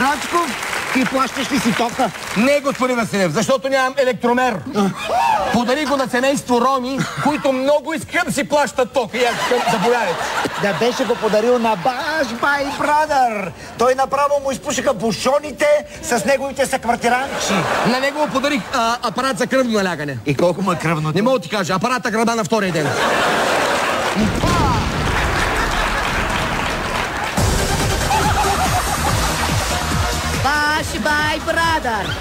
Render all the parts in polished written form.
Рачков, ти плащаш ли си тока? Не, господин Василев, защото нямам електромер. Подари го на семейство роми, които много искат да си плащат тока. И аз заповядайте. Да беше го подарил на баш бай брадър. Той направо му изпушиха бушоните с неговите съквартиранчи. На него му подарих апарат за кръвно налягане. И колко му е кръвното? Не мога да ти кажа, апарата града на втория ден. Баш бай брадър!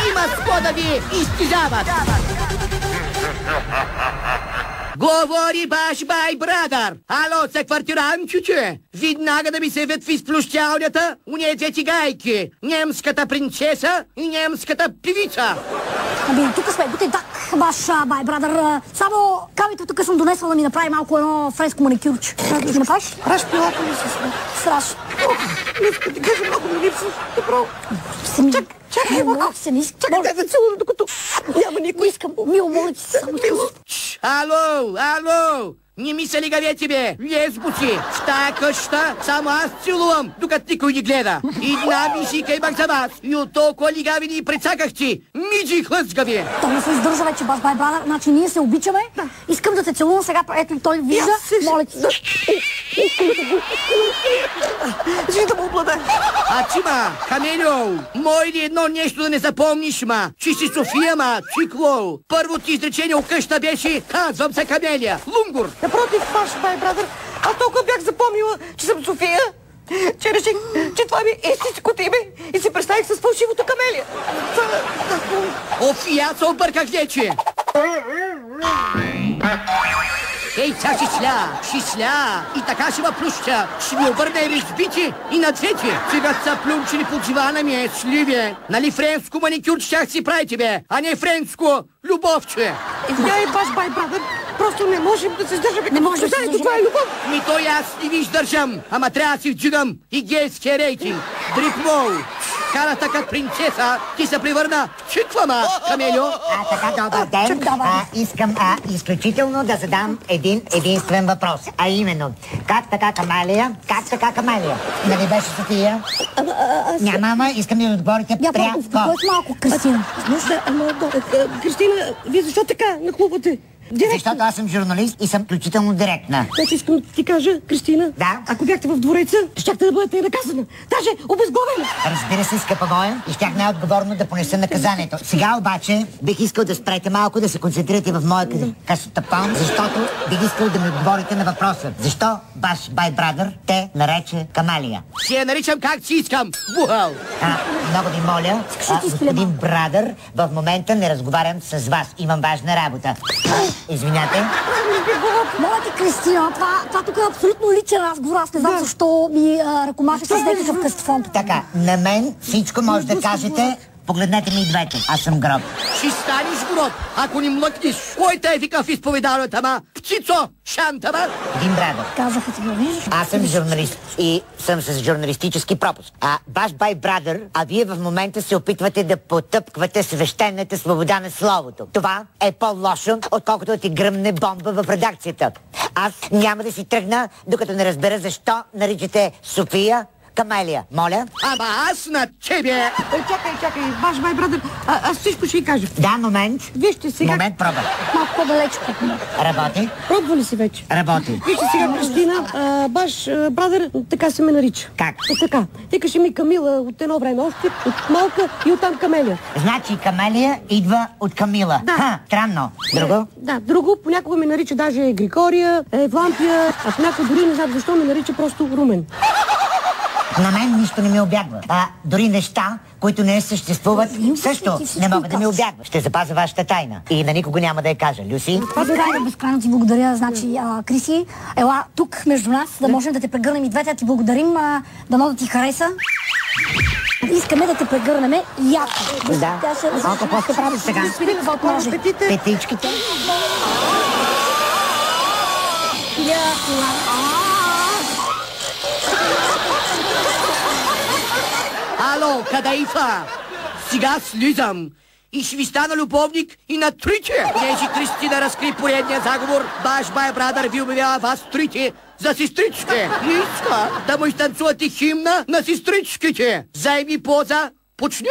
Има с какво да ви изтежават! Говори баш бай брадър! Ало, съквартиранчиче! Веднага да ми се явят в изплющялнята уния двете гайки! Немската принцеса и немската певица! Ами, тук сме гутен так, баш бай брадър. Само камито тук съм донесла да ми направи малко едно френско маникюрче. Ще го направиш? Раш, пилата ми се сме. Страшно. Днеска ти кажа, много ми липсва. Добро. Чакай, малко се не иска. Чакай да целуна, докато няма никой. Искам, мило, моля ти се, само Мило. Ало, ало! Не ми се лигаве тебе, лесбуци! В тая къща само аз целувам, докато никой не гледа. Една мишика имах за вас и от толкова лигави ни прецакахте. Миджи хлъзгави! То не се издържа вече, баш бай брадър. Значи ние се обичаме. Искам да те целувам сега, ето и той вижда. Моля ти. Жи да му обладай. Ачима, Камелио, мой ли едно нещо да не запомниш, ма? Че си София, ма, Чикло. Първото изречение у къща беше, казвам се Камелия, Лунгур. Напротив, баш бай брадър, а толкова бях запомнила, че съм София, че реших, че това ми е истинското име и се представих с фалшивото Камелия. Оф, и аз се обърках вече. Ей, ца шисля, и така ще ма плюща. Ще ми обърне разбити и на двете. Сега са плюмчили под дивана ми е сливе. Нали френско маникюр щях си правите, бе, а не френско любовче. Извиняй, баш бай брадър, просто не можем да се сдържаме. Не можем да се това е любов. Ми то и аз не ви издържам, ама трябва да си вдигам и гейския рейтинг. Дрипмол, карата като принцеса, ти се превърна в чиквама, Камелио. Така, добър ден. Искам изключително да задам един единствен въпрос. А именно, как така Камелия? Нали беше София? Няма, искам да ми отговорите пряко. Успокойся малко, Кристина. Кристина, вие защо така нахлувате? Защото аз съм журналист и съм включително директна. Значи искам да ти кажа, Кристина, Да? ако бяхте в двореца, щяхте да бъдете наказана. Даже обезглавена. Разбира се, скъпа моя, и щях най-отговорно да понеса наказанието. Сега обаче бих искал да спрете малко да се концентрирате в моя късотапон, защото бих искал да ми отговорите на въпроса. Защо баш бай брадър те нарече Камелия? Ще я наричам как си искам, бухал. Много ви моля, господин брадър, в момента не разговарям с вас. Имам важна работа. Извинете. Моля ти, Кристина, това тук е абсолютно личен разговор. Аз не знам защо ми ръкомашеш с някакъв къстфон. Така, на мен всичко може да кажете. Погледнете ми и двете. Аз съм гроб. Ще станеш гроб, ако ни млъкнеш. Кой те е вика в изповеданието, ма? Птицо, шантава? Един брадър. Казаха ти го, виждаш? Аз съм журналист и съм с журналистически пропуск. Баш бай брадър, а вие в момента се опитвате да потъпквате свещената свобода на словото. Това е по-лошо, отколкото да ти гръмне бомба в редакцията. Аз няма да си тръгна, докато не разбера защо наричате София Камелия. Моля? Ама аз на тебе! Чакай, баш бай брадър, аз всичко ще ви кажа. Да, момент. Вижте сега. Момент, пробва. Малко по-далечко. Работи? Пробва ли си вече? Работи. Вижте сега, Кристина, баш брадър, така се ме нарича. Как? Така. Викаше ми Камила от едно време още, от малка и оттам Камелия. Значи Камелия идва от Камила. Да. Странно. Друго? Да, друго, понякога ми нарича даже Григория, Евлампия, а понякога дори не знам защо ми нарича просто Румен. На мен нищо не ми обягва. Дори неща, които не съществуват, също не могат да ми обягват. Ще запазя вашата тайна и на никого няма да я кажа. Люси? Безкрайно ти благодаря. Значи, Криси, ела тук между нас, да можем да те прегърнем и двете, да ти благодарим, дано да ти хареса. Искаме да те прегърнем яко. Да. Малко по-ще прави сега. Петичките. Ало, Кадаифа! Сега слизам и ще ви стана любовник и на трите. Понеже Кристина разкри поредния заговор, баш бай брадър ви обявява вас трите за сестрички. И иска да му изтанцувате химна на сестричките. Займи поза, почни.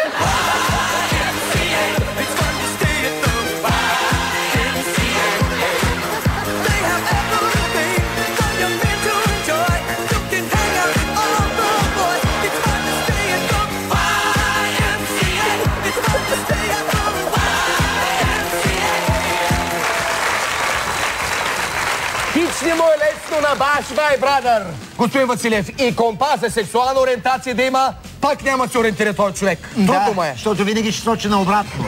Хич не му е лесно на баш бай брадър. Господин Василев, и компас за сексуална ориентация да има, пак няма да се ориентира този човек. Трудно му е. Защото винаги ще сочи наобратно.